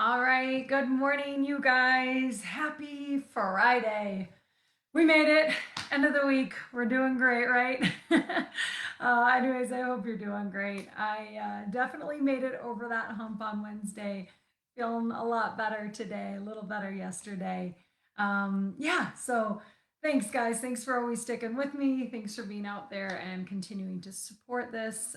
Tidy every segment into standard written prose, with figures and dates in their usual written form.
All right, good morning, you guys. Happy Friday. We made it. End of the week. We're doing great, right? Anyways, I hope you're doing great. I definitely made it over that hump on Wednesday. Feeling a lot better today, a little better yesterday. Yeah, so thanks, guys. Thanks for always sticking with me. Thanks for being out there and continuing to support this.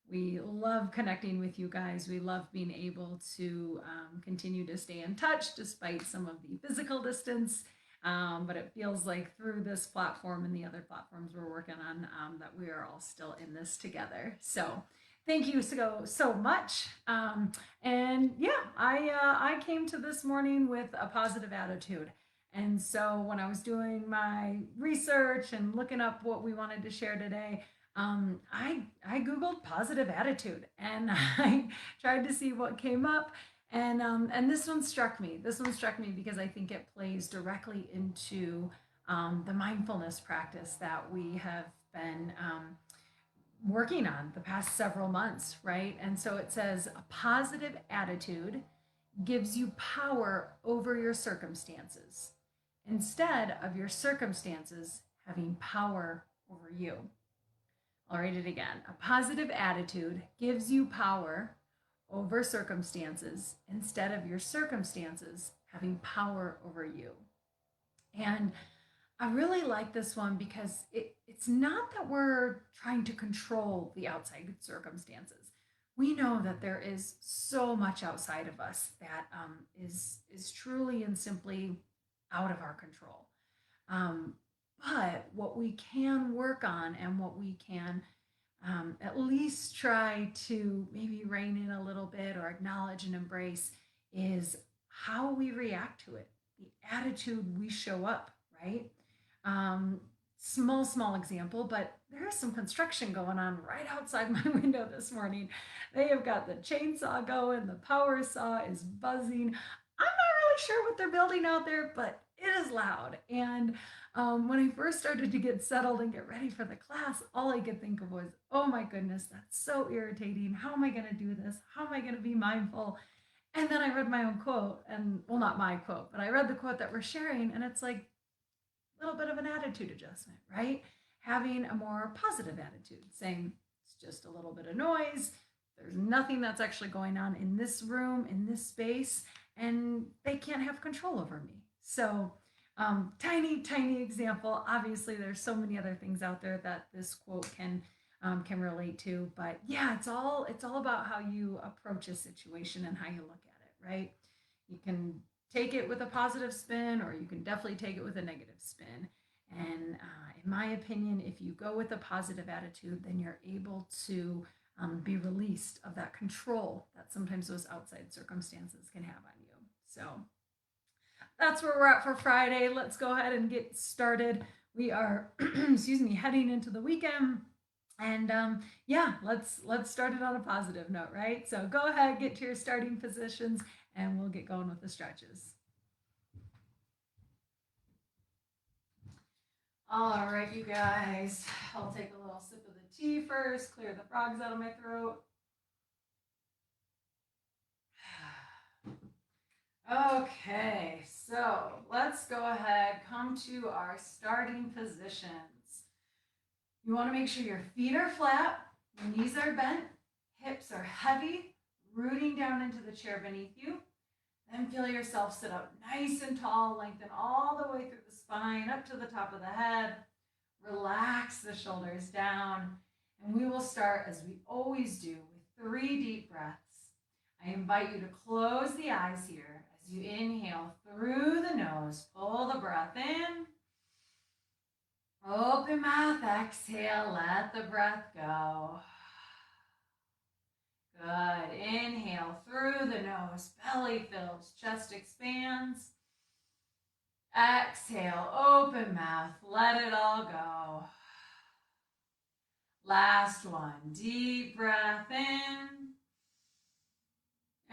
We love connecting with you guys. We love being able to continue to stay in touch despite some of the physical distance. But it feels like through this platform and the other platforms we're working on that we are all still in this together. So thank you so much. And yeah, I came to this morning with a positive attitude. And so when I was doing my research and looking up what we wanted to share today, I googled positive attitude and I tried to see what came up. And this one struck me. This one struck me because I think it plays directly into the mindfulness practice that we have been working on the past several months, right? And so it says a positive attitude gives you power over your circumstances instead of your circumstances having power over you. I'll read it again. A positive attitude gives you power over circumstances instead of your circumstances having power over you. And I really like this one because it's not that we're trying to control the outside circumstances. We know that there is so much outside of us that is truly and simply out of our control. Um, but what we can work on and what we can at least try to maybe rein in a little bit or acknowledge and embrace is how we react to it, the attitude we show up, right? Um, small example, but there is some construction going on right outside my window this morning. They have got the chainsaw going, the power saw is buzzing. I'm not really sure what they're building out there, but it is loud. And when I first started to get settled and get ready for the class, all I could think of was, oh my goodness, that's so irritating. How am I going to do this? How am I going to be mindful? And then I read my own quote, and well, not my quote, but I read the quote that we're sharing, and it's like a little bit of an attitude adjustment, right? Having a more positive attitude, saying it's just a little bit of noise. There's nothing that's actually going on in this room, in this space, and they can't have control over me. So, tiny example. Obviously, there's so many other things out there that this quote can relate to. But yeah, it's all about how you approach a situation and how you look at it, right? You can take it with a positive spin, or you can definitely take it with a negative spin. And in my opinion, if you go with a positive attitude, then you're able to be released of that control that sometimes those outside circumstances can have on you. So that's where we're at for Friday. Let's go ahead and get started. We are, excuse me, heading into the weekend. And yeah, let's start it on a positive note, right? So go ahead, get to your starting positions, and we'll get going with the stretches. All right, you guys. I'll take a little sip of the tea first, clear the frogs out of my throat. Okay, so let's go ahead, come to our starting positions. You want to make sure your feet are flat, your knees are bent, hips are heavy, rooting down into the chair beneath you. Then feel yourself sit up nice and tall, lengthen all the way through the spine, up to the top of the head. Relax the shoulders down. And we will start, as we always do, with 3 deep breaths. I invite you to close the eyes here as you inhale through the nose. Pull the breath in. Open mouth, exhale, let the breath go. Good. Inhale through the nose, belly fills, chest expands. Exhale, open mouth, let it all go. Last one, deep breath in.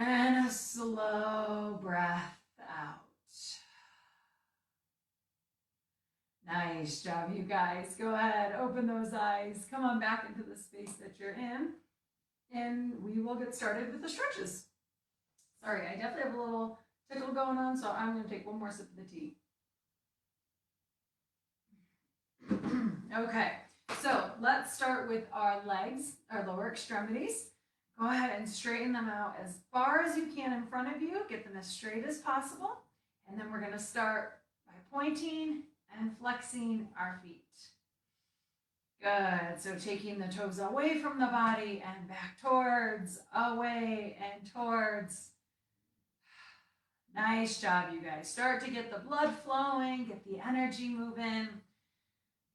And a slow breath out. Nice job, you guys. Go ahead, open those eyes. Come on back into the space that you're in. And we will get started with the stretches. Sorry, I definitely have a little tickle going on, so I'm going to take one more sip of the tea. Okay, so let's start with our legs, our lower extremities. Go ahead and straighten them out as far as you can in front of you. Get them as straight as possible. And then we're going to start by pointing and flexing our feet. Good. So taking the toes away from the body and back towards, away and towards. Nice job, you guys. Start to get the blood flowing, get the energy moving.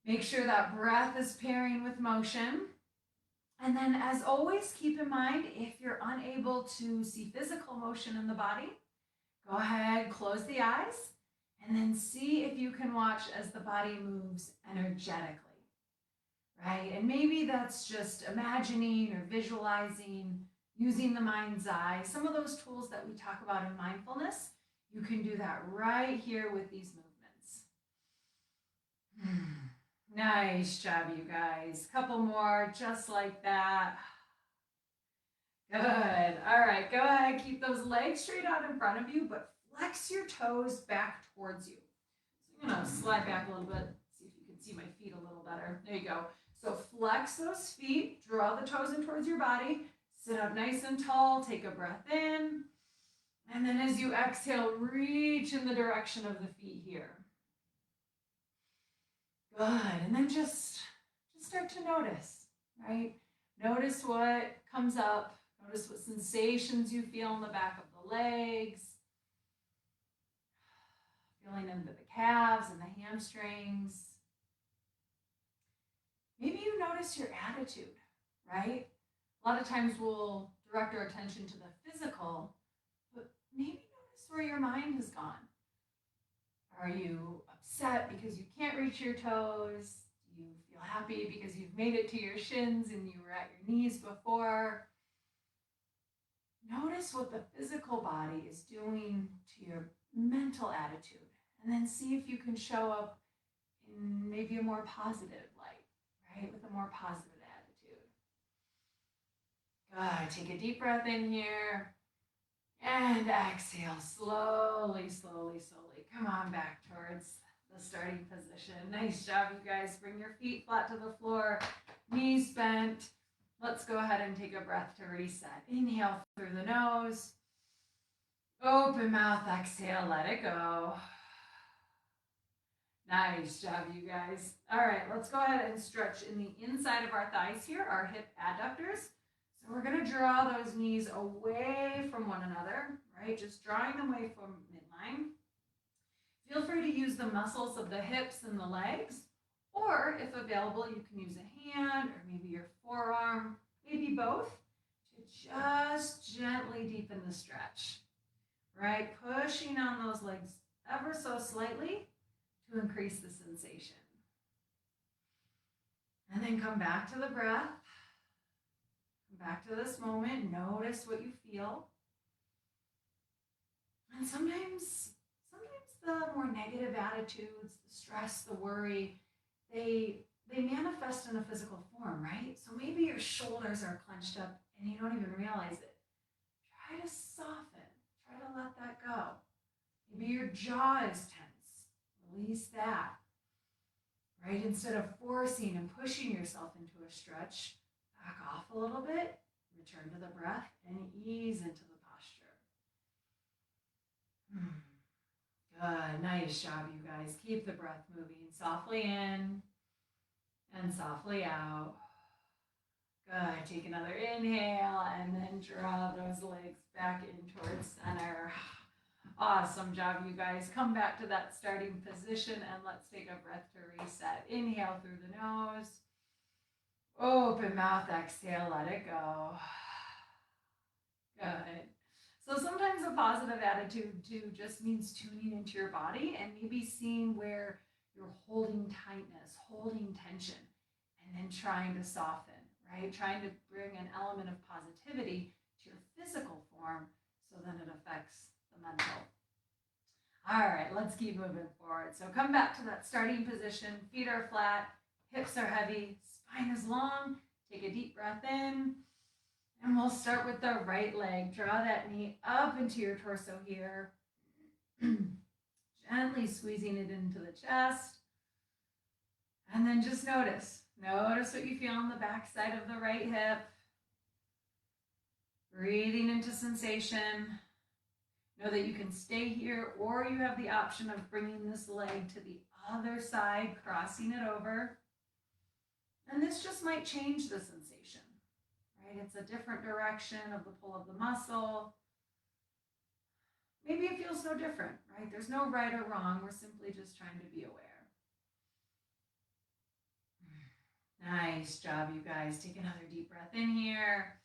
Make sure that breath is pairing with motion. And then, as always, keep in mind, if you're unable to see physical motion in the body, go ahead, close the eyes, and then see if you can watch as the body moves energetically, right? And maybe that's just imagining or visualizing, using the mind's eye. Some of those tools that we talk about in mindfulness, you can do that right here with these movements. Nice job, you guys. Couple more, just like that. Good. All right, go ahead. Keep those legs straight out in front of you, but flex your toes back towards you. So I'm going to slide back a little bit, see if you can see my feet a little better. There you go. So flex those feet, draw the toes in towards your body, sit up nice and tall, take a breath in, and then as you exhale, reach in the direction of the feet here. Good, and then just start to notice, right? Notice what comes up. Notice what sensations you feel in the back of the legs. Feeling into the calves and the hamstrings. Maybe you notice your attitude, right? A lot of times we'll direct our attention to the physical, but maybe notice where your mind has gone. Are you upset because you can't reach your toes? Do you feel happy because you've made it to your shins and you were at your knees before? Notice what the physical body is doing to your mental attitude, and then see if you can show up in maybe a more positive light, right? With a more positive attitude. Good. Take a deep breath in here. And exhale, slowly, slowly, slowly. Come on back towards the starting position. Nice job, you guys. Bring your feet flat to the floor, knees bent. Let's go ahead and take a breath to reset. Inhale through the nose. Open mouth, exhale, let it go. Nice job, you guys. All right, let's go ahead and stretch in the inside of our thighs here, our hip adductors. So we're going to draw those knees away from one another, right? Just drawing them away from midline. Feel free to use the muscles of the hips and the legs, or if available, you can use a hand or maybe your forearm, maybe both, to just gently deepen the stretch, right? Pushing on those legs ever so slightly to increase the sensation. And then come back to the breath. Back to this moment, notice what you feel. And sometimes the more negative attitudes, the stress, the worry, they manifest in a physical form, right? So maybe your shoulders are clenched up and you don't even realize it. Try to soften, try to let that go. Maybe your jaw is tense, release that, right? Instead of forcing and pushing yourself into a stretch, back off a little bit, return to the breath, and ease into the posture. Good, nice job, you guys. Keep the breath moving softly in and softly out. Good, take another inhale and then draw those legs back in towards center. Awesome job, you guys. Come back to that starting position and let's take a breath to reset. Inhale through the nose. Open mouth, exhale, let it go. Good. So sometimes a positive attitude too just means tuning into your body and maybe seeing where you're holding tightness, holding tension, and then trying to soften, right? Trying to bring an element of positivity to your physical form so then it affects the mental. All right, let's keep moving forward. So come back to that starting position. Feet are flat, hips are heavy, spine is long. Take a deep breath in, and we'll we'll start with the right leg. Draw that knee up into your torso here. Gently squeezing it into the chest. And then just notice. Notice what you feel on the back side of the right hip. Breathing into sensation. Know that you can stay here, or you have the option of bringing this leg to the other side, crossing it over. And this just might change the sensation, right? It's a different direction of the pull of the muscle. Maybe it feels no different, right? There's no right or wrong. We're simply just trying to be aware. Nice job, you guys. Take another deep breath in here.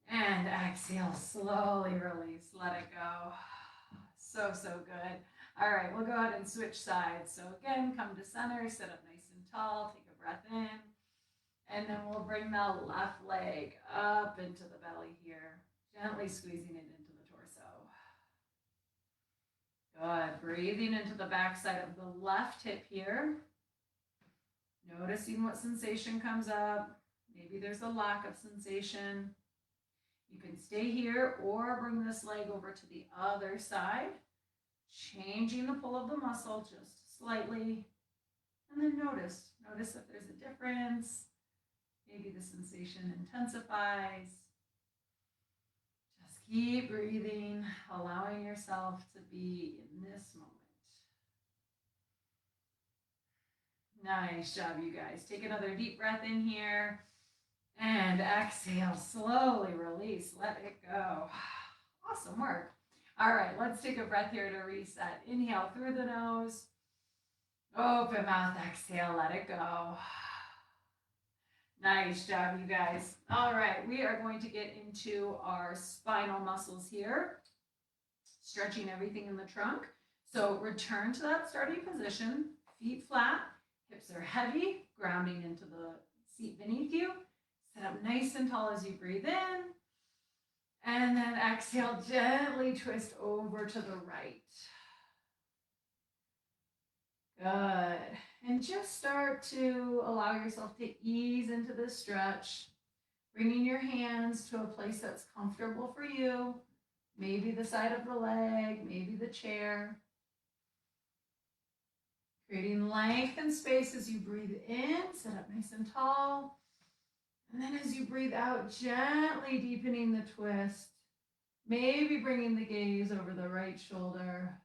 And exhale, slowly release, let it go. So, so good. All right, we'll go ahead and switch sides. So again, come to center, sit up nice and tall, take a breath in. And then we'll bring the left leg up into the belly here, gently squeezing it into the torso. Good, breathing into the back side of the left hip here. Noticing what sensation comes up. Maybe there's a lack of sensation. You can stay here or bring this leg over to the other side, changing the pull of the muscle just slightly. And then notice if there's a difference. Maybe the sensation intensifies. Just keep breathing, allowing yourself to be in this moment. Nice job, you guys. Take another deep breath in here. And exhale, slowly release, let it go. Awesome work. All right, let's take a breath here to reset. Inhale through the nose. Open mouth, exhale, let it go. Nice job, you guys. All right, we are going to get into our spinal muscles here, stretching everything in the trunk. So return to that starting position, feet flat, hips are heavy, grounding into the seat beneath you. Sit up nice and tall as you breathe in. And then exhale, gently twist over to the right. Good. And just start to allow yourself to ease into this stretch, bringing your hands to a place that's comfortable for you. Maybe the side of the leg, maybe the chair. Creating length and space as you breathe in, sit up nice and tall. And then as you breathe out, gently deepening the twist, maybe bringing the gaze over the right shoulder.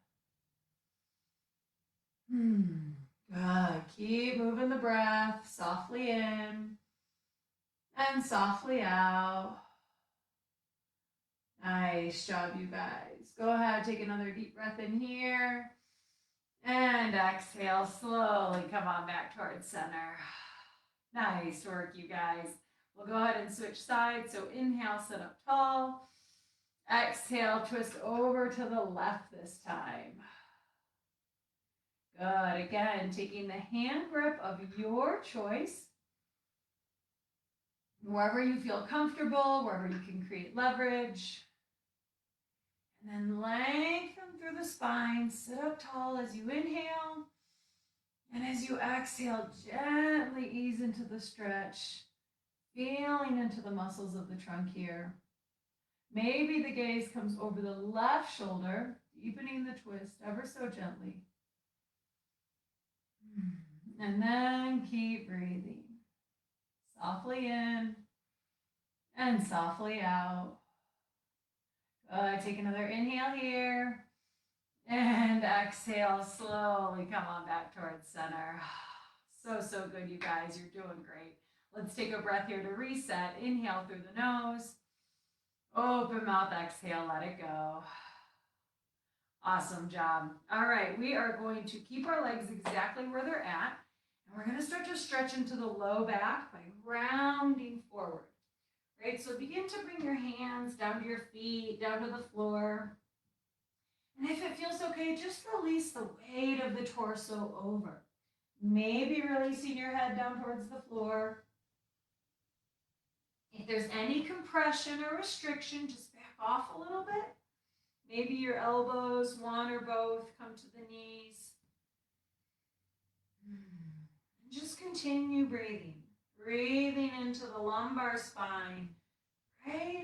Good. Keep moving the breath softly in and softly out. Nice job, you guys. Go ahead, take another deep breath in here. And exhale, slowly come on back towards center. Nice work, you guys. We'll go ahead and switch sides. So inhale, sit up tall. Exhale, twist over to the left this time. Good. Again, taking the hand grip of your choice. Wherever you feel comfortable, wherever you can create leverage. And then lengthen through the spine. Sit up tall as you inhale. And as you exhale, gently ease into the stretch. Feeling into the muscles of the trunk here. Maybe the gaze comes over the left shoulder, deepening the twist ever so gently. And then keep breathing. Softly in and softly out. Good. Take another inhale here. And exhale, slowly come on back towards center. So good, you guys. You're doing great. Let's take a breath here to reset. Inhale through the nose. Open mouth, exhale, let it go. Awesome job. All right, we are going to keep our legs exactly where they're at. And we're going to start to stretch into the low back by rounding forward. Right, so begin to bring your hands down to your feet, down to the floor. And if it feels okay, just release the weight of the torso over. Maybe releasing your head down towards the floor. If there's any compression or restriction, just back off a little bit. Maybe your elbows, one or both, come to the knees. And just continue breathing. Breathing into the lumbar spine, right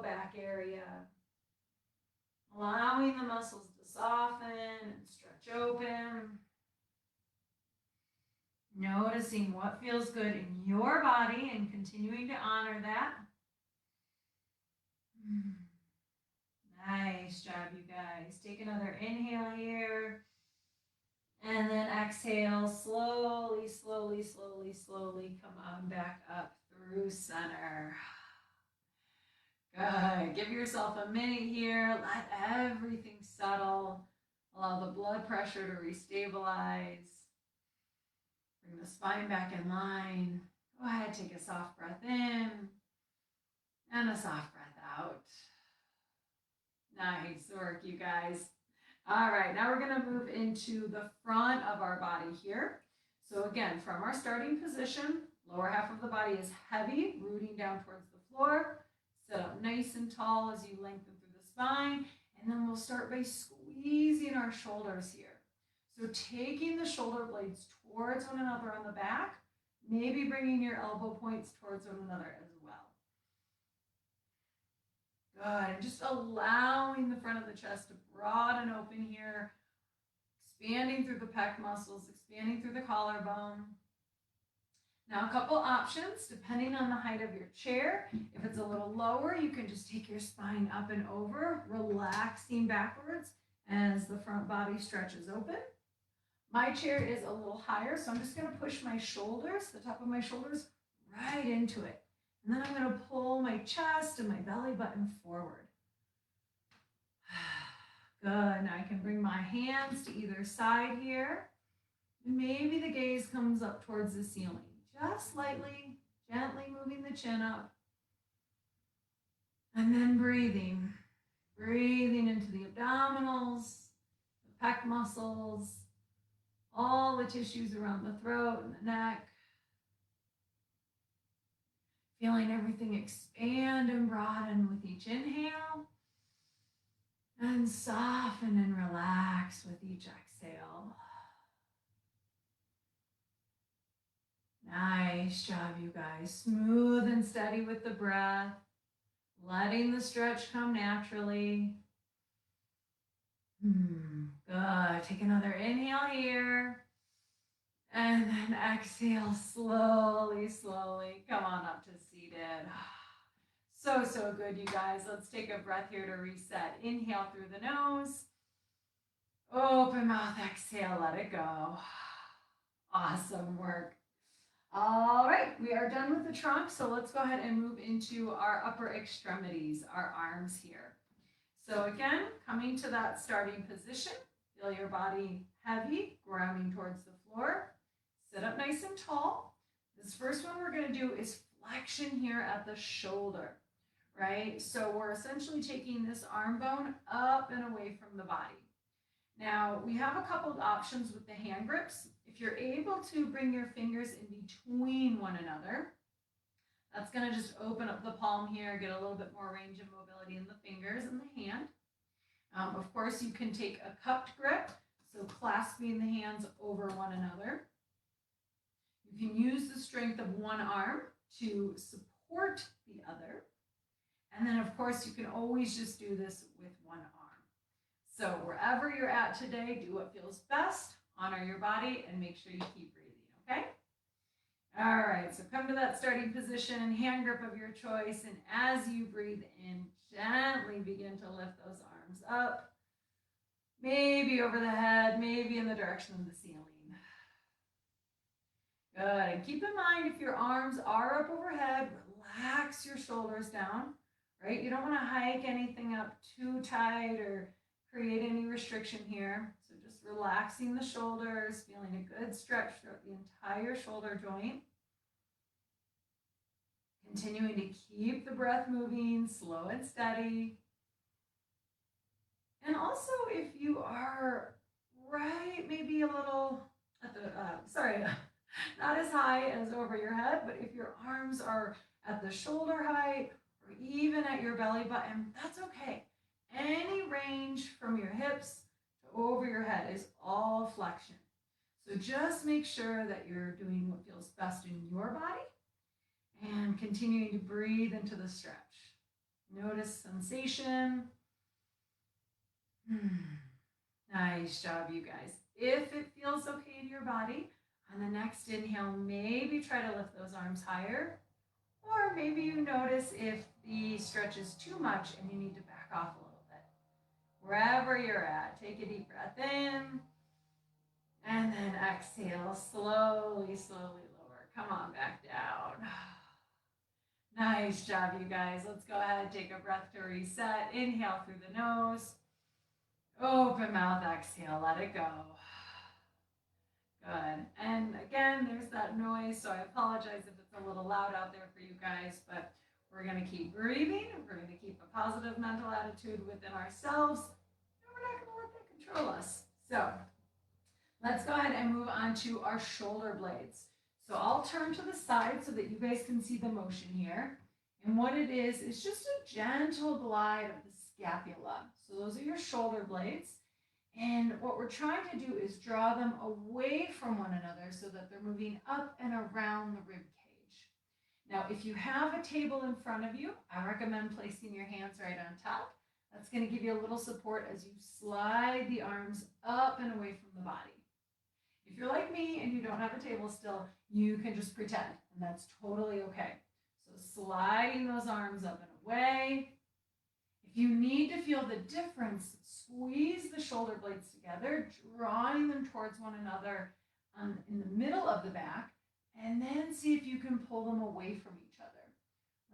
back area. Allowing the muscles to soften and stretch open. Noticing what feels good in your body and continuing to honor that. Nice job, you guys. Take another inhale here. And then exhale, slowly, slowly, slowly, slowly come on back up through center. Good. Give yourself a minute here. Let everything settle. Allow the blood pressure to restabilize. Bring the spine back in line. Go ahead, take a soft breath in and a soft breath out. Nice work, you guys. All right, now we're going to move into the front of our body here. So again, from our starting position, lower half of the body is heavy, rooting down towards the floor. Sit up nice and tall as you lengthen through the spine. And then we'll start by squeezing our shoulders here. So taking the shoulder blades towards one another on the back, maybe bringing your elbow points towards one another as well. Good, and just allowing the front of the chest to broaden open here, expanding through the pec muscles, expanding through the collarbone. Now a couple options depending on the height of your chair. If it's a little lower, you can just take your spine up and over, relaxing backwards as the front body stretches open. My chair is a little higher, so I'm just going to push my shoulders, the top of my shoulders, right into it. And then I'm going to pull my chest and my belly button forward. Good. Now I can bring my hands to either side here. And maybe the gaze comes up towards the ceiling. Just slightly, gently moving the chin up. And then breathing. Breathing into the abdominals, the pec muscles, all the tissues around the throat and the neck. Feeling everything expand and broaden with each inhale. And soften and relax with each exhale. Nice job, you guys. Smooth and steady with the breath. Letting the stretch come naturally. Good. Take another inhale here. And then exhale slowly, slowly. Come on up to seated. So good, you guys. Let's take a breath here to reset. Inhale through the nose. Open mouth, exhale, let it go. Awesome work. All right, we are done with the trunk, so let's go ahead and move into our upper extremities, our arms here. So again, coming to that starting position, feel your body heavy, grounding towards the floor. Sit up nice and tall. This first one we're going to do is flexion here at the shoulder, right? So we're essentially taking this arm bone up and away from the body. Now, we have a couple of options with the hand grips. If you're able to bring your fingers in between one another, that's going to just open up the palm here, get a little bit more range of mobility in the fingers and the hand. Of course, you can take a cupped grip, so clasping the hands over one another. You can use the strength of one arm to support the other. And then, of course, you can always just do this with one arm. So wherever you're at today, do what feels best, honor your body, and make sure you keep breathing, okay? All right, so come to that starting position, hand grip of your choice, and as you breathe in, gently begin to lift those arms up, maybe over the head, maybe in the direction of the ceiling. Good, and keep in mind if your arms are up overhead, relax your shoulders down, right? You don't want to hike anything up too tight or create any restriction here. So just relaxing the shoulders, feeling a good stretch throughout the entire shoulder joint. Continuing to keep the breath moving, slow and steady. And also if you are right, maybe a little at the, not as high as over your head, but if your arms are at the shoulder height or even at your belly button, that's okay. Any range from your hips to over your head is all flexion. So just make sure that you're doing what feels best in your body and continuing to breathe into the stretch. Notice sensation. Nice job, you guys. If it feels okay in your body, on the next inhale, maybe try to lift those arms higher. Or maybe you notice if the stretch is too much and you need to back off a little bit. Wherever you're at, take a deep breath in. And then exhale, slowly, slowly lower. Come on, back down. Nice job, you guys. Let's go ahead and take a breath to reset. Inhale through the nose. Open mouth, exhale, let it go. Good. And again, there's that noise, so I apologize if it's a little loud out there for you guys, but we're going to keep breathing. We're going to keep a positive mental attitude within ourselves, and we're not going to let that control us. So let's go ahead and move on to our shoulder blades. So I'll turn to the side so that you guys can see the motion here. And what it is just a gentle glide of the scapula. So those are your shoulder blades. And what we're trying to do is draw them away from one another so that they're moving up and around the rib cage. Now, if you have a table in front of you, I recommend placing your hands right on top. That's going to give you a little support as you slide the arms up and away from the body. If you're like me and you don't have a table still, you can just pretend, and that's totally okay. So sliding those arms up and away. If you need to feel the difference, squeeze the shoulder blades together, drawing them towards one another in the middle of the back, and then see if you can pull them away from each other,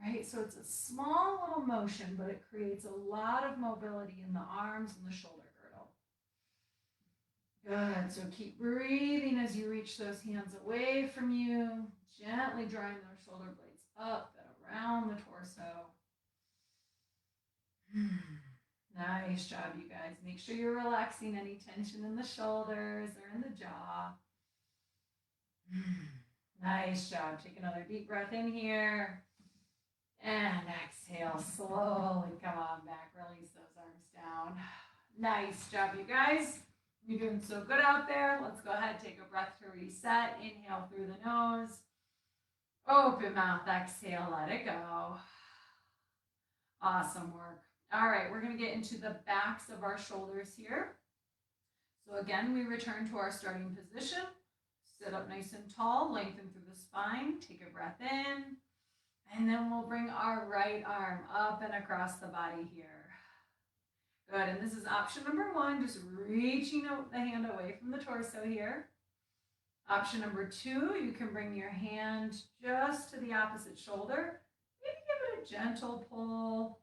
right? So it's a small little motion, but it creates a lot of mobility in the arms and the shoulder girdle. Good, so keep breathing as you reach those hands away from you, gently drawing those shoulder blades up and around the torso. Nice job, you guys. Make sure you're relaxing any tension in the shoulders or in the jaw. Nice job. Take another deep breath in here. And exhale, slowly come on back. Release those arms down. Nice job, you guys. You're doing so good out there. Let's go ahead and take a breath to reset. Inhale through the nose. Open mouth, exhale, let it go. Awesome work. All right, we're going to get into the backs of our shoulders here. So again, we return to our starting position. Sit up nice and tall, lengthen through the spine. Take a breath in. And then we'll bring our right arm up and across the body here. Good, and this is option number one, just reaching the hand away from the torso here. Option number two, you can bring your hand just to the opposite shoulder. Maybe give it a gentle pull.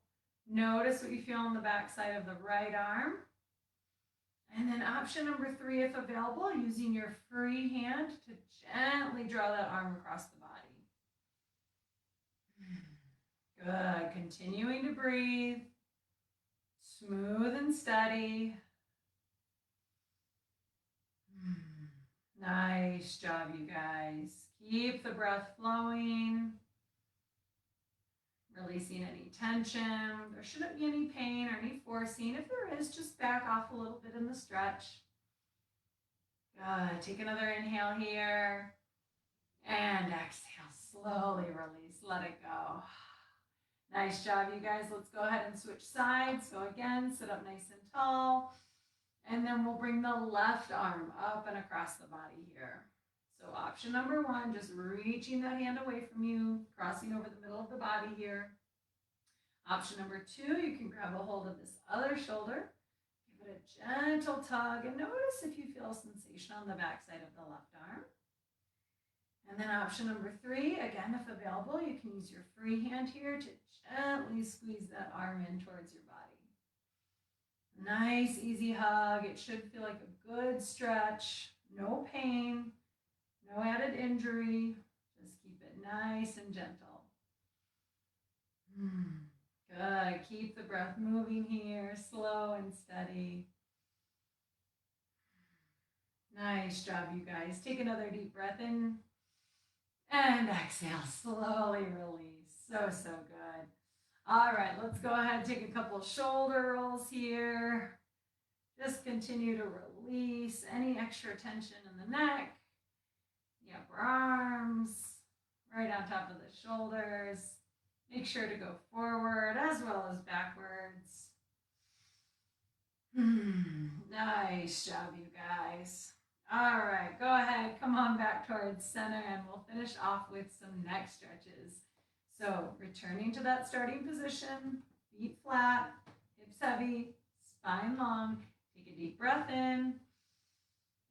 Notice what you feel on the back side of the right arm. And then option number three, if available, using your free hand to gently draw that arm across the body. Good, continuing to breathe. Smooth and steady. Nice job, you guys. Keep the breath flowing. Releasing any tension. There shouldn't be any pain or any forcing. If there is, just back off a little bit in the stretch. Good. Take another inhale here. And exhale. Slowly release. Let it go. Nice job, you guys. Let's go ahead and switch sides. So again, sit up nice and tall. And then we'll bring the left arm up and across the body here. So option number one, just reaching that hand away from you, crossing over the middle of the body here. Option number two, you can grab a hold of this other shoulder. Give it a gentle tug and notice if you feel sensation on the back side of the left arm. And then option number three, again, if available, you can use your free hand here to gently squeeze that arm in towards your body. Nice, easy hug. It should feel like a good stretch. No pain, no added injury. Just keep it nice and gentle. Good. Keep the breath moving here, slow and steady. Nice job, you guys. Take another deep breath in. And exhale, slowly release. So good. All right, let's go ahead and take a couple of shoulder rolls here. Just continue to release any extra tension in the neck, the upper arms, right on top of the shoulders. Make sure to go forward as well as Nice job, you guys. All right, go ahead. Come on back towards center and we'll finish off with some neck stretches. So returning to that starting position, feet flat, hips heavy, spine long. Take a deep breath in.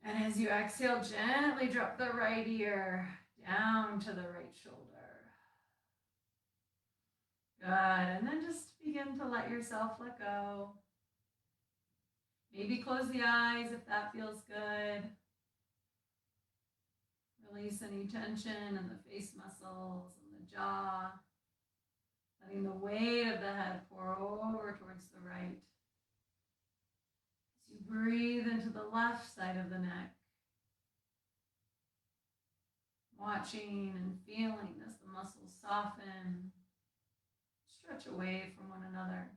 And as you exhale, gently drop the right ear down to the right shoulder. Good. And then just begin to let yourself let go. Maybe close the eyes if that feels good. Release any tension in the face muscles and the jaw. Letting the weight of the head pour over towards the right. As you breathe into the left side of the neck. Watching and feeling as the muscles soften, stretch away from one another.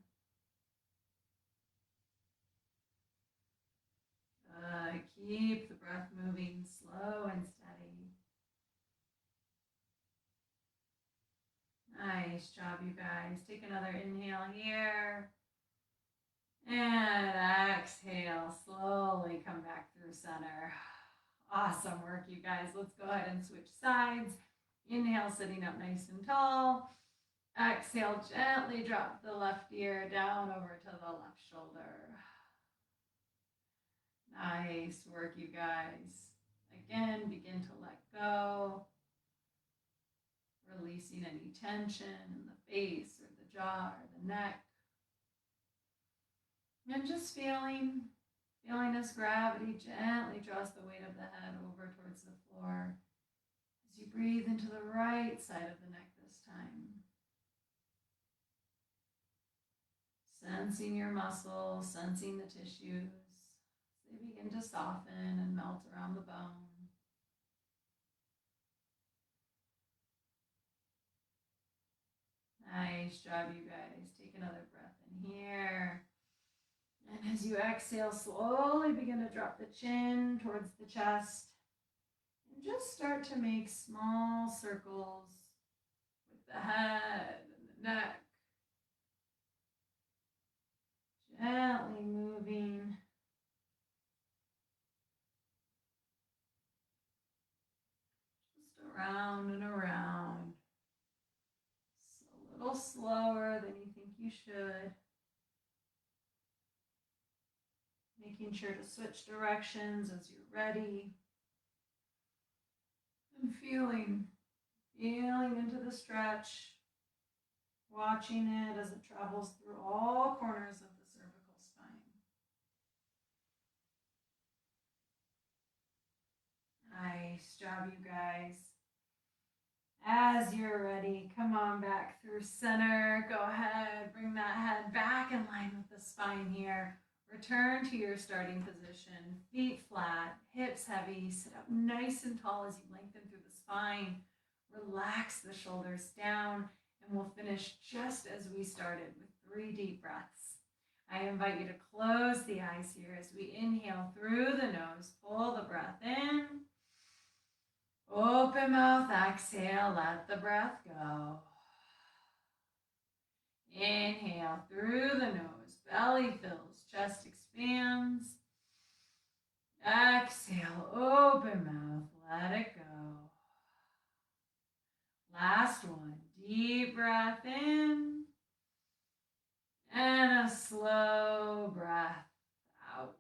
Keep the breath moving slow and steady. Nice job, you guys. Take another inhale here. And exhale, slowly come back through center. Awesome work, you guys. Let's go ahead and switch sides. Inhale, sitting up nice and tall. Exhale, gently drop the left ear down over to the left shoulder. Nice work, you guys. Again, begin to let go. Releasing any tension in the face or the jaw or the neck. And just feeling as gravity gently draws the weight of the head over towards the floor. As you breathe into the right side of the neck this time. Sensing your muscles, sensing the tissues. They begin to soften and melt around the bone. Nice job, you guys. Take another breath in here. And as you exhale, slowly begin to drop the chin towards the chest. And just start to make small circles with the head and the neck. Gently moving. Just around and around. Just a little slower than you think you should. Making sure to switch directions as you're ready. And feeling into the stretch. Watching it as it travels through all corners of the cervical spine. Nice job, you guys. As you're ready, come on back through center. Go ahead, bring that head back in line with the spine here. Return to your starting position. Feet flat, hips heavy. Sit up nice and tall as you lengthen through the spine. Relax the shoulders down, and we'll finish just as we started with 3 deep breaths. I invite you to close the eyes here as we inhale through the nose. Pull the breath in. Open mouth, exhale, let the breath go. Inhale through the nose, belly fills, chest expands. Exhale, open mouth, let it go. Last one, deep breath in. And a slow breath out.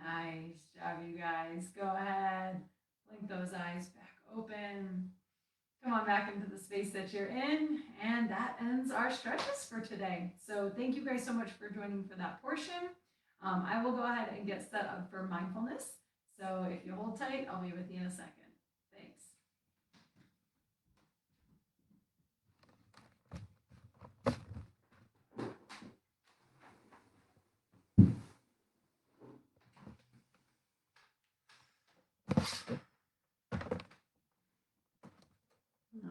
Nice job, you guys. Go ahead, blink those eyes back open. Come on back into the space that you're in, and that ends our stretches for today. So thank you guys so much for joining for that portion. I will go ahead and get set up for mindfulness. So if you hold tight, I'll be with you in a second. Thanks.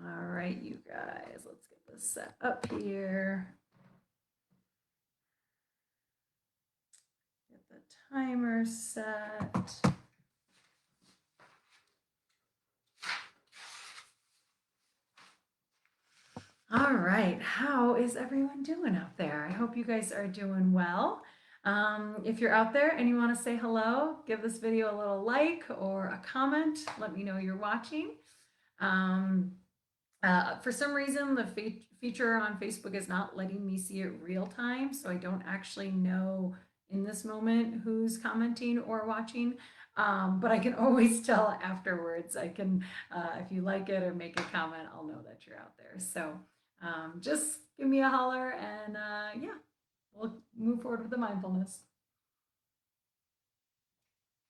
All right, you guys, let's get this set up here. Get the timer set. All right, how is everyone doing out there? I hope you guys are doing well. If you're out there and you want to say hello, give this video a little like or a comment. Let me know you're watching. Um, for some reason, the feature on Facebook is not letting me see it real time, so I don't actually know in this moment who's commenting or watching. But I can always tell afterwards. I can, if you like it or make a comment, I'll know that you're out there. So just give me a holler and yeah, we'll move forward with the mindfulness.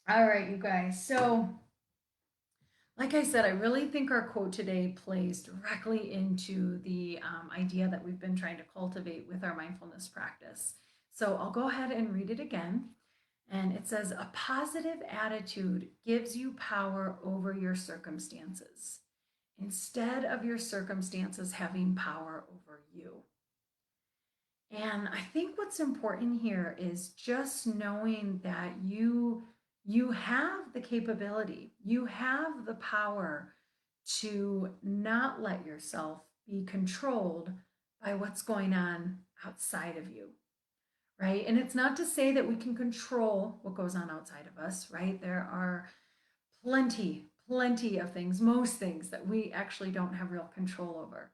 All right, you guys. So like I said, I really think our quote today plays directly into the idea that we've been trying to cultivate with our mindfulness practice. So I'll go ahead and read it again. And it says, a positive attitude gives you power over your circumstances instead of your circumstances having power over you. And I think what's important here is just knowing that you have the capability, you have the power to not let yourself be controlled by what's going on outside of you, right? And it's not to say that we can control what goes on outside of us, right? There are plenty of things, most things that we actually don't have real control over.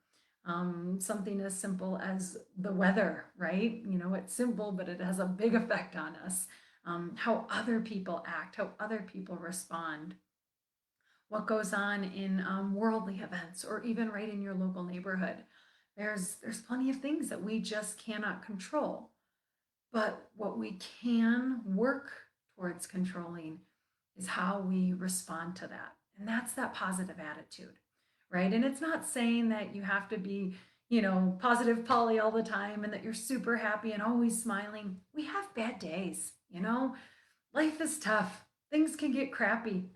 Something as simple as the weather, right? You know, it's simple, but it has a big effect on us. How other people act, how other people respond, what goes on in worldly events, or even right in your local neighborhood. There's plenty of things that we just cannot control. But what we can work towards controlling is how we respond to that. And that's that positive attitude, right? And it's not saying that you have to be, positive Polly all the time and that you're super happy and always smiling. We have bad days, life is tough. Things can get crappy,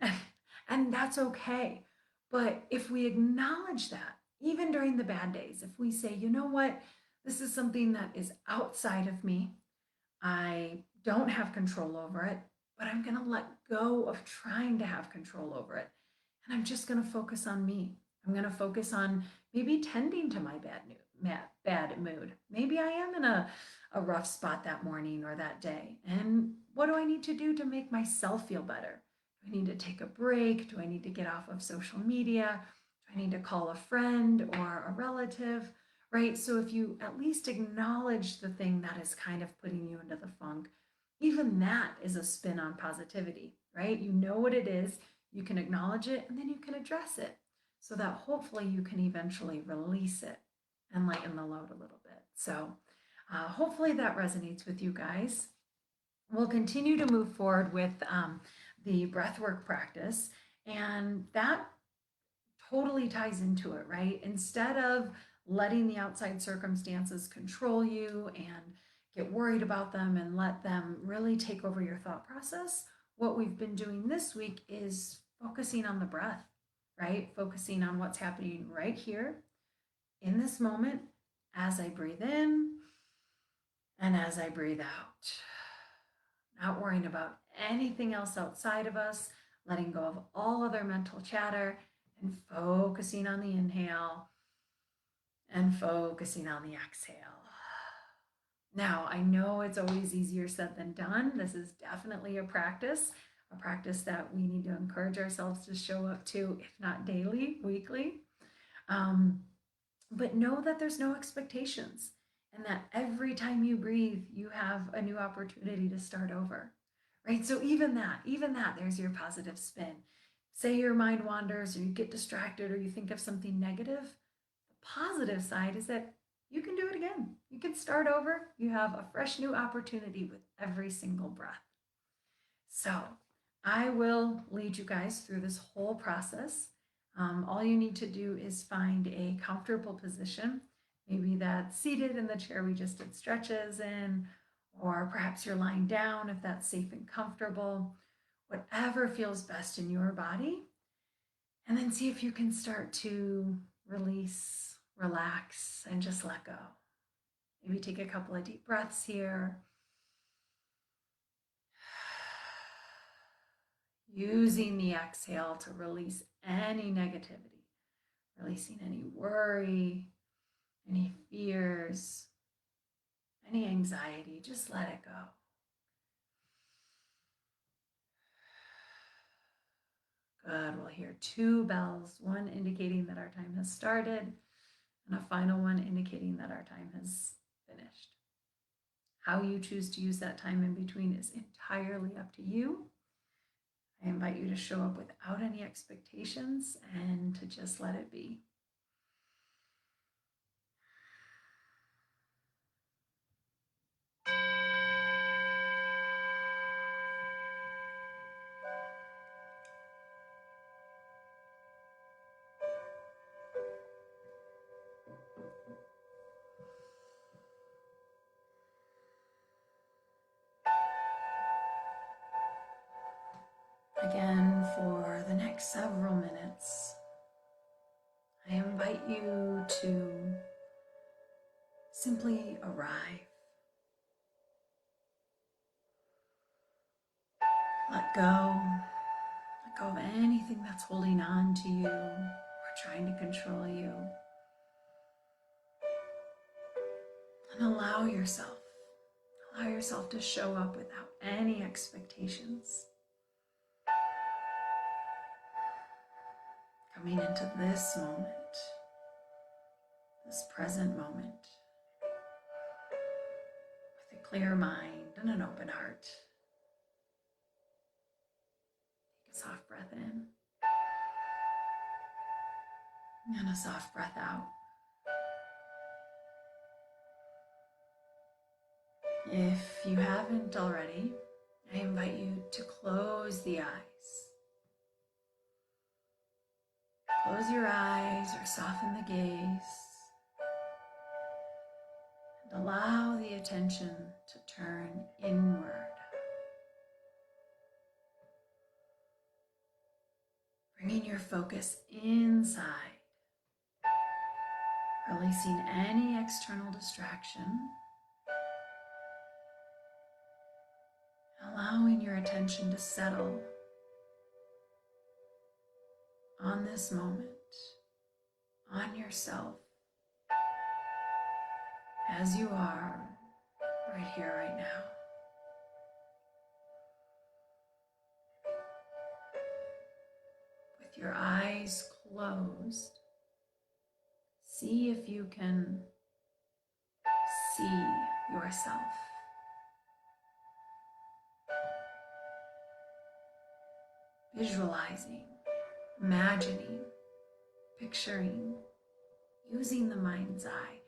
and that's okay. But if we acknowledge that, even during the bad days, if we say, you know what, this is something that is outside of me, I don't have control over it, but I'm going to let go of trying to have control over it. And I'm just going to focus on me. I'm going to focus on maybe tending to my bad mood. Maybe I am in a rough spot that morning or that day. And what do I need to do to make myself feel better? Do I need to take a break? Do I need to get off of social media? Do I need to call a friend or a relative? Right? So if you at least acknowledge the thing that is kind of putting you into the funk, even that is a spin on positivity, right? You know what it is, you can acknowledge it, and then you can address it so that hopefully you can eventually release it and lighten the load a little bit. So hopefully that resonates with you guys. We'll continue to move forward with the breathwork practice, and that totally ties into it, right? Instead of letting the outside circumstances control you and get worried about them and let them really take over your thought process, what we've been doing this week is focusing on the breath, right? Focusing on what's happening right here in this moment as I breathe in and as I breathe out. Not worrying about anything else outside of us, letting go of all other mental chatter and focusing on the inhale and focusing on the exhale. Now, I know it's always easier said than done. This is definitely a practice that we need to encourage ourselves to show up to, if not daily, weekly. But know that there's no expectations and that every time you breathe, you have a new opportunity to start over, right? So even that, there's your positive spin. Say your mind wanders or you get distracted or you think of something negative. The positive side is that you can do it again. You can start over. You have a fresh new opportunity with every single breath. So I will lead you guys through this whole process. All you need to do is find a comfortable position. Maybe that's seated in the chair we just did stretches in, or perhaps you're lying down if that's safe and comfortable. Whatever feels best in your body. And then see if you can start to release, relax, and just let go. Maybe take a couple of deep breaths here. Using the exhale to release any negativity, releasing any worry, any fears, any anxiety. Just let it go. Good. We'll hear two bells, one indicating that our time has started and a final one indicating that our time has finished. How you choose to use that time in between is entirely up to you. I invite you to show up without any expectations and to just let it be. Again, for the next several minutes, I invite you to simply arrive. Let go of anything that's holding on to you or trying to control you. And allow yourself to show up without any expectations. Coming into this moment, this present moment, with a clear mind and an open heart. Take a soft breath in and a soft breath out. If you haven't already, I invite you to close the eyes. Close your eyes or soften the gaze and allow the attention to turn inward. Bringing your focus inside, releasing any external distraction, allowing your attention to settle on this moment, on yourself, as you are right here, right now. With your eyes closed, see if you can see yourself. Visualizing, imagining, picturing, using the mind's eye,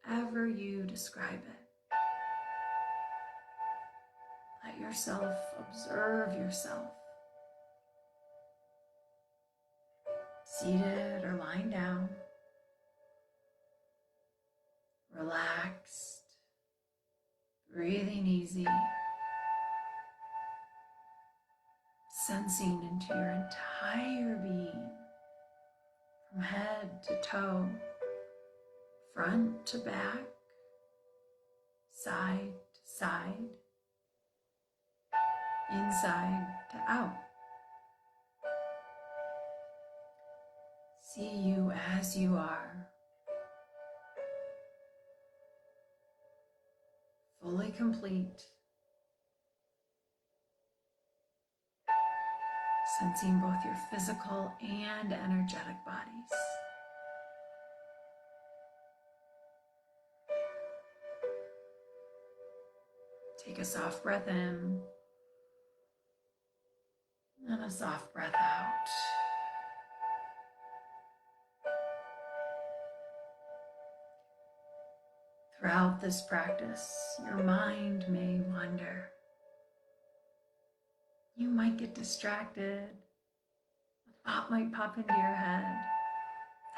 however you describe it. Let yourself observe yourself, seated or lying down, relaxed, breathing easy, sensing into your entire being, from head to toe, front to back, side to side, inside to out. See you as you are, fully complete, sensing both your physical and energetic bodies. Take a soft breath in and a soft breath out. Throughout this practice, your mind may wander. You might get distracted. A thought might pop into your head.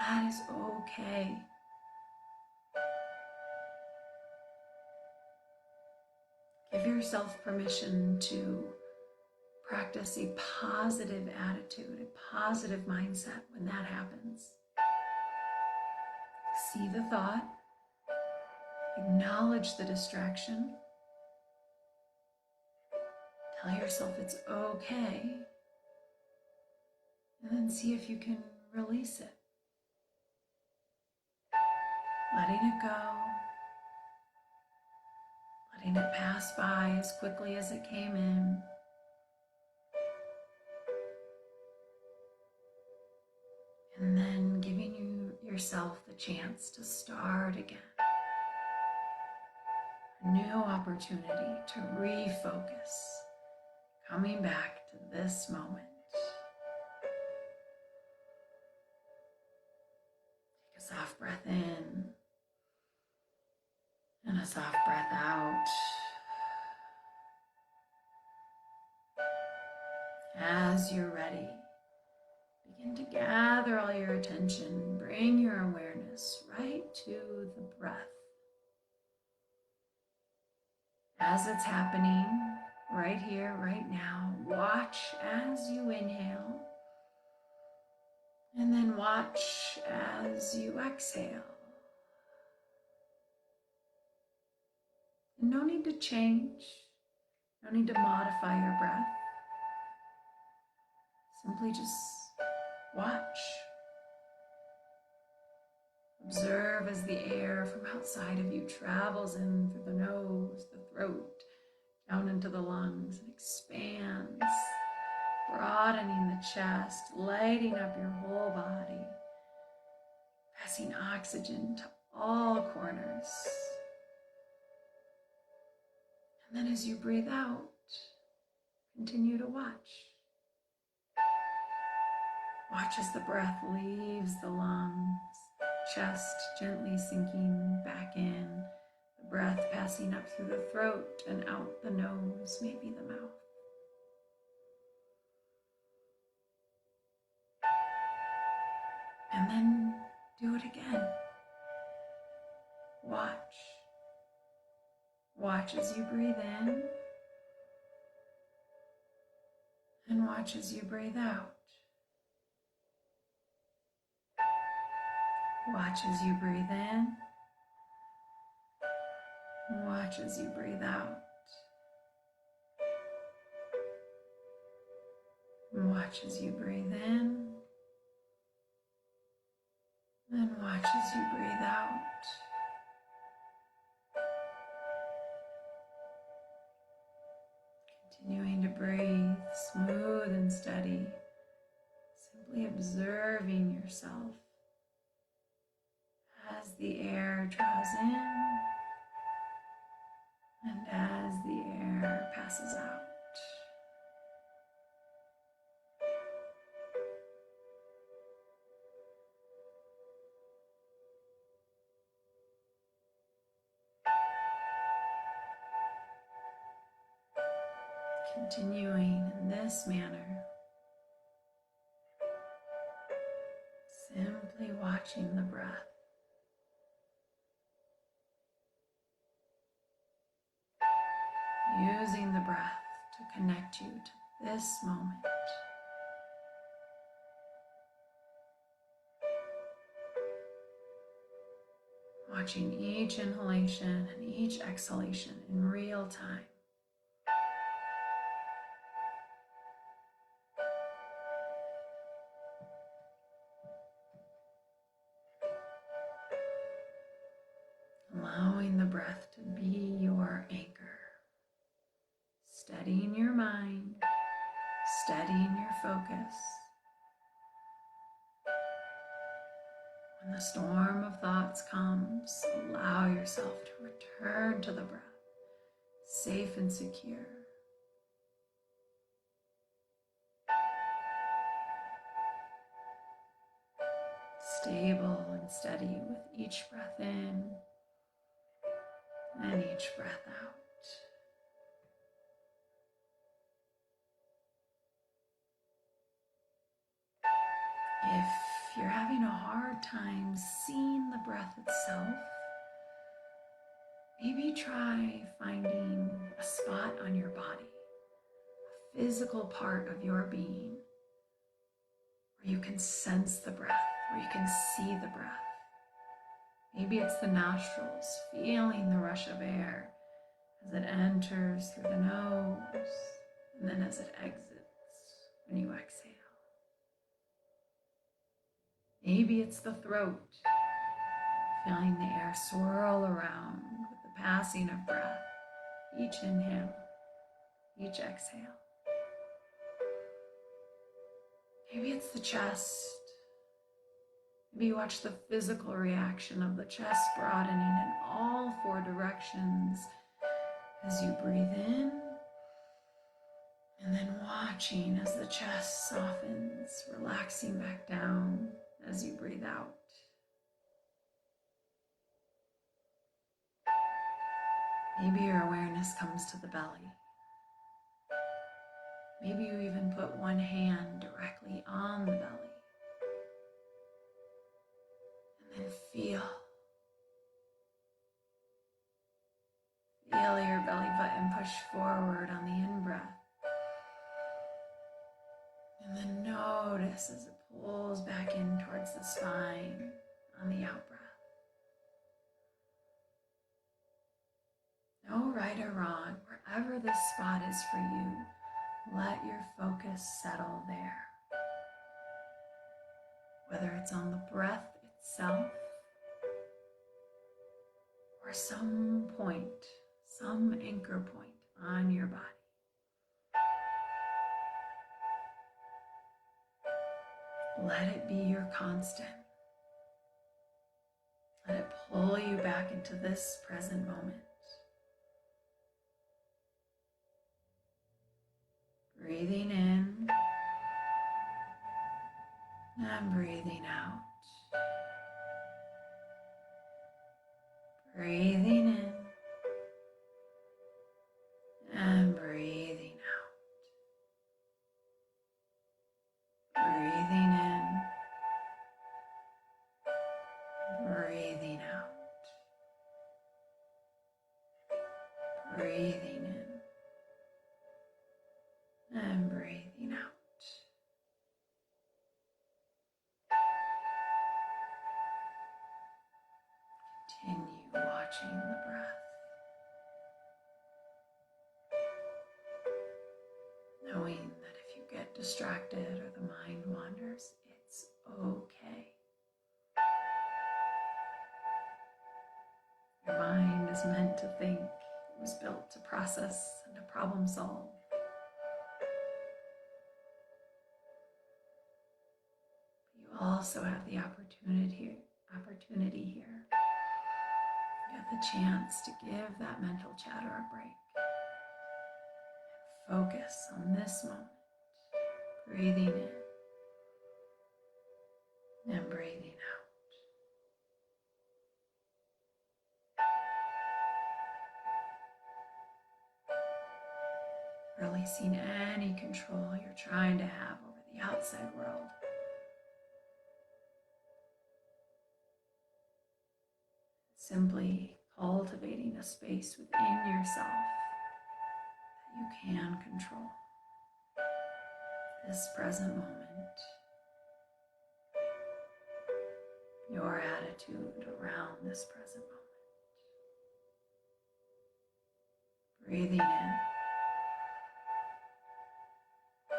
That is okay. Give yourself permission to practice a positive attitude, a positive mindset when that happens. See the thought, acknowledge the distraction, tell yourself it's okay, and then see if you can release it. Letting it go, letting it pass by as quickly as it came in. yourself the chance to start again. A new opportunity to refocus, coming back to this moment. Take a soft breath in and a soft breath out. As you're ready, begin to gather all your attention, bring your awareness right to the breath. As it's happening right here, right now, watch as you inhale, and then watch as you exhale. And no need to change, no need to modify your breath. Simply just watch. Observe as the air from outside of you travels in through the nose, the throat, down into the lungs, and expands, broadening the chest, lighting up your whole body, passing oxygen to all corners. And then as you breathe out, continue to watch. Watch as the breath leaves the lungs, chest gently sinking back in, the breath passing up through the throat and out the nose, maybe the mouth. And then do it again. Watch. Watch as you breathe in, and watch as you breathe out. Watch as you breathe in, and watch as you breathe out. And watch as you breathe in, and watch as you breathe out. Continuing to breathe smooth and steady, simply observing yourself as the air draws in and as the air passes out. Continuing in this manner, simply watching the breath. Using the breath to connect you to this moment. Watching each inhalation and each exhalation in real time. Allowing the breath to be your anchor. Steadying your mind, steadying your focus. When the storm of thoughts comes, allow yourself to return to the breath, safe and secure. Stable and steady with each breath in and each breath out. If you're having a hard time seeing the breath itself, maybe try finding a spot on your body, a physical part of your being, where you can sense the breath, where you can see the breath. Maybe it's the nostrils, feeling the rush of air as it enters through the nose, and then as it exits when you exhale. Maybe it's the throat, feeling the air swirl around with the passing of breath, each inhale, each exhale. Maybe it's the chest. Maybe watch the physical reaction of the chest broadening in all four directions as you breathe in, and then watching as the chest softens, relaxing back down as you breathe out. Maybe your awareness comes to the belly. Maybe you even put one hand directly on the belly. And then feel your belly button push forward on the in-breath. And then notice as it pulls back in towards the spine on the out-breath. No right or wrong, wherever this spot is for you, let your focus settle there. Whether it's on the breath itself or some point, some anchor point on your body. Let it be your constant. Let it pull you back into this present moment. Breathing in and breathing out. Breathing in and breathing out. Breathing in, breathing out. Breathing in and breathing out. Continue watching the breath. Knowing that if you get distracted or the mind wanders, it's okay. Your mind is meant to think. It was built to process and to problem solve. But you also have the opportunity here. You have the chance to give that mental chatter a break. Focus on this moment. Breathing in and breathing out. Releasing any control you're trying to have over the outside world. Simply cultivating a space within yourself that you can control. This present moment, your attitude around this present moment. Breathing in,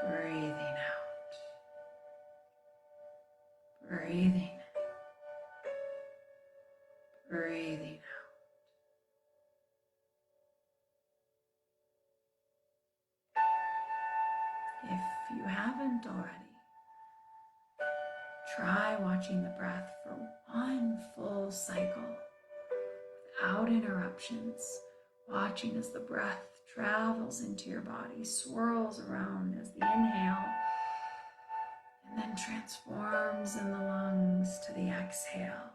breathing out, breathing in, breathing out. If you haven't already, try watching the breath for one full cycle without interruptions, watching as the breath travels into your body, swirls around as the inhale, and then transforms in the lungs to the exhale,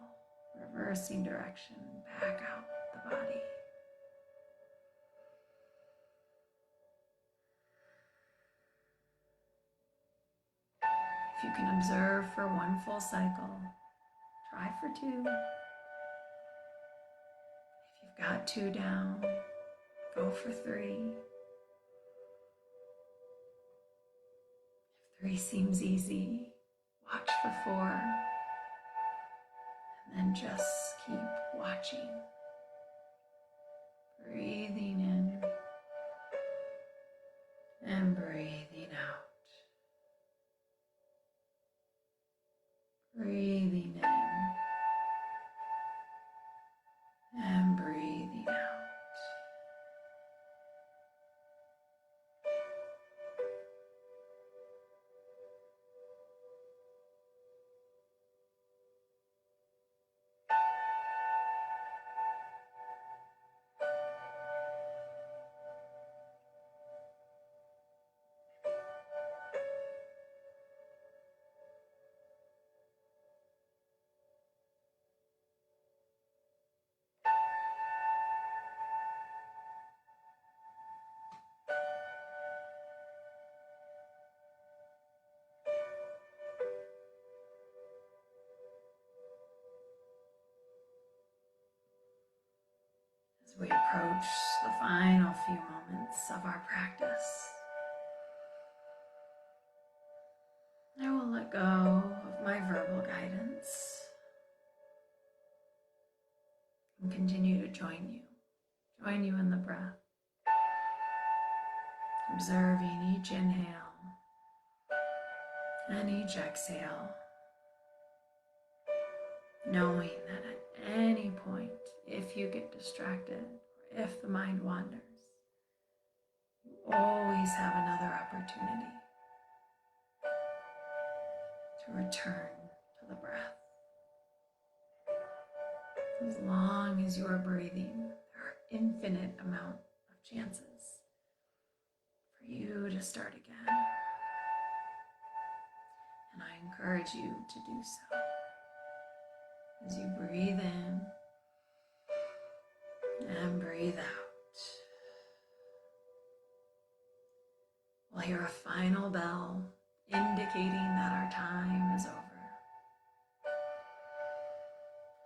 reversing direction back out the body. If you can observe for one full cycle, try for two. If you've got two down, go for three. If three seems easy, watch for four. And then just keep watching. Breathing in and breathing out. Breathing in and breathing out. As we approach the final few moments of our practice, I will let go of my verbal guidance and continue to join you in the breath, observing each inhale and each exhale, knowing that at any point, if you get distracted, or if the mind wanders, you always have another opportunity to return to the breath. As long as you are breathing, there are infinite amount of chances for you to start again. And I encourage you to do so. As you breathe in and breathe out, we'll hear a final bell indicating that our time is over.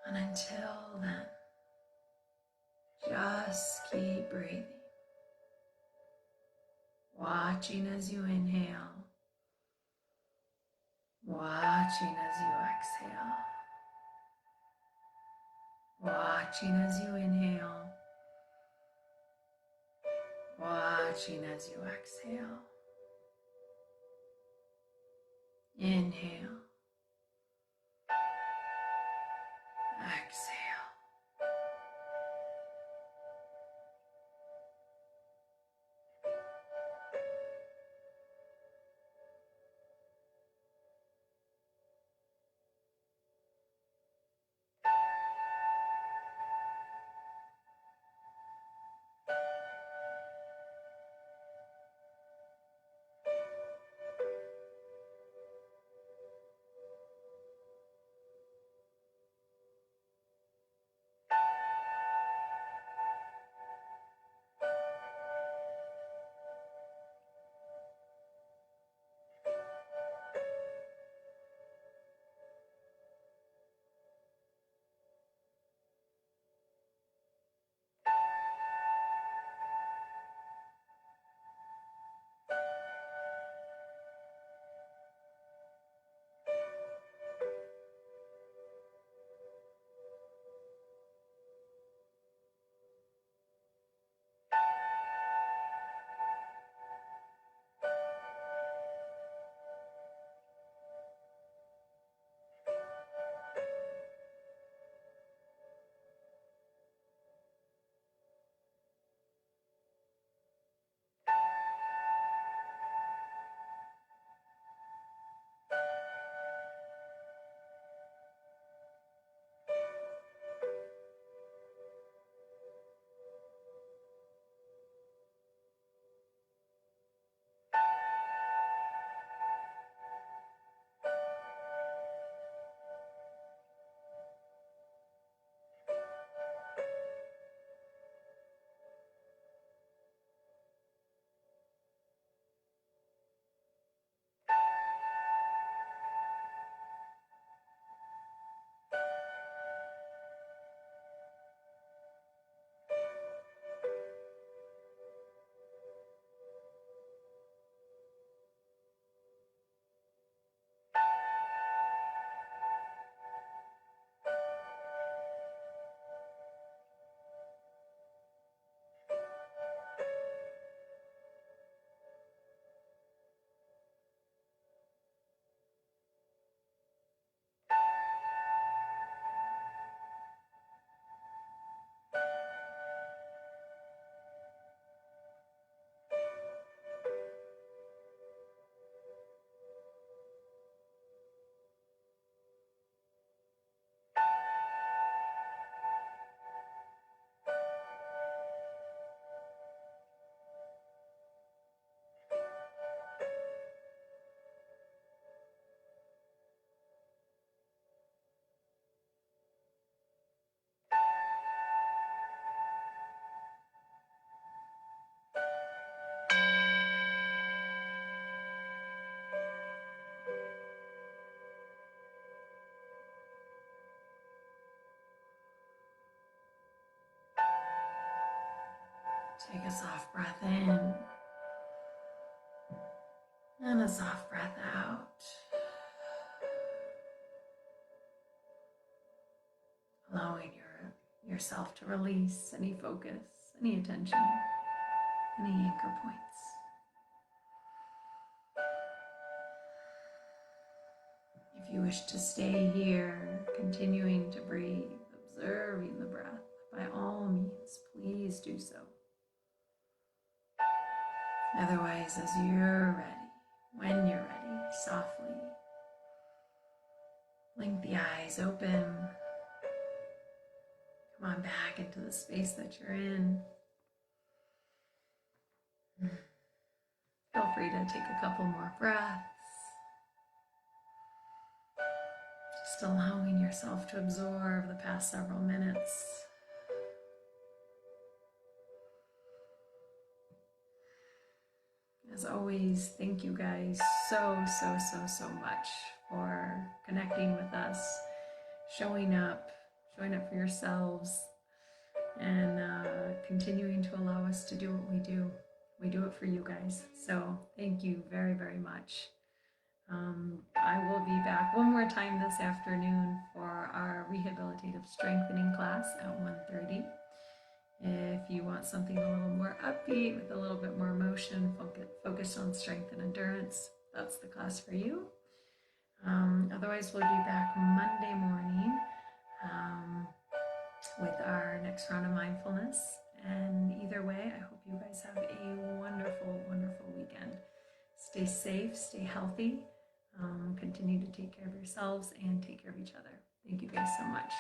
And until then, just keep breathing, watching as you inhale, watching as you exhale, watching as you inhale, watching as you exhale. Inhale, exhale. Take a soft breath in and a soft breath out. Allowing yourself to release any focus, any attention, any anchor points. If you wish to stay here, continuing to breathe, observing the breath, by all means, please do so. Otherwise, as you're ready, when you're ready, softly blink the eyes open. Come on back into the space that you're in. Feel free to take a couple more breaths. Just allowing yourself to absorb the past several minutes. As always, thank you guys so much for connecting with us, showing up for yourselves, and continuing to allow us to do what we do. We do it for you guys. So thank you very much. I will be back one more time this afternoon for our rehabilitative strengthening class at 1:30. If you want something a little more upbeat with a little bit more emotion, focused on strength and endurance, that's the class for you. Otherwise, we'll be back Monday morning with our next round of mindfulness. And either way, I hope you guys have a wonderful weekend. Stay safe, stay healthy, continue to take care of yourselves and take care of each other. Thank you guys so much.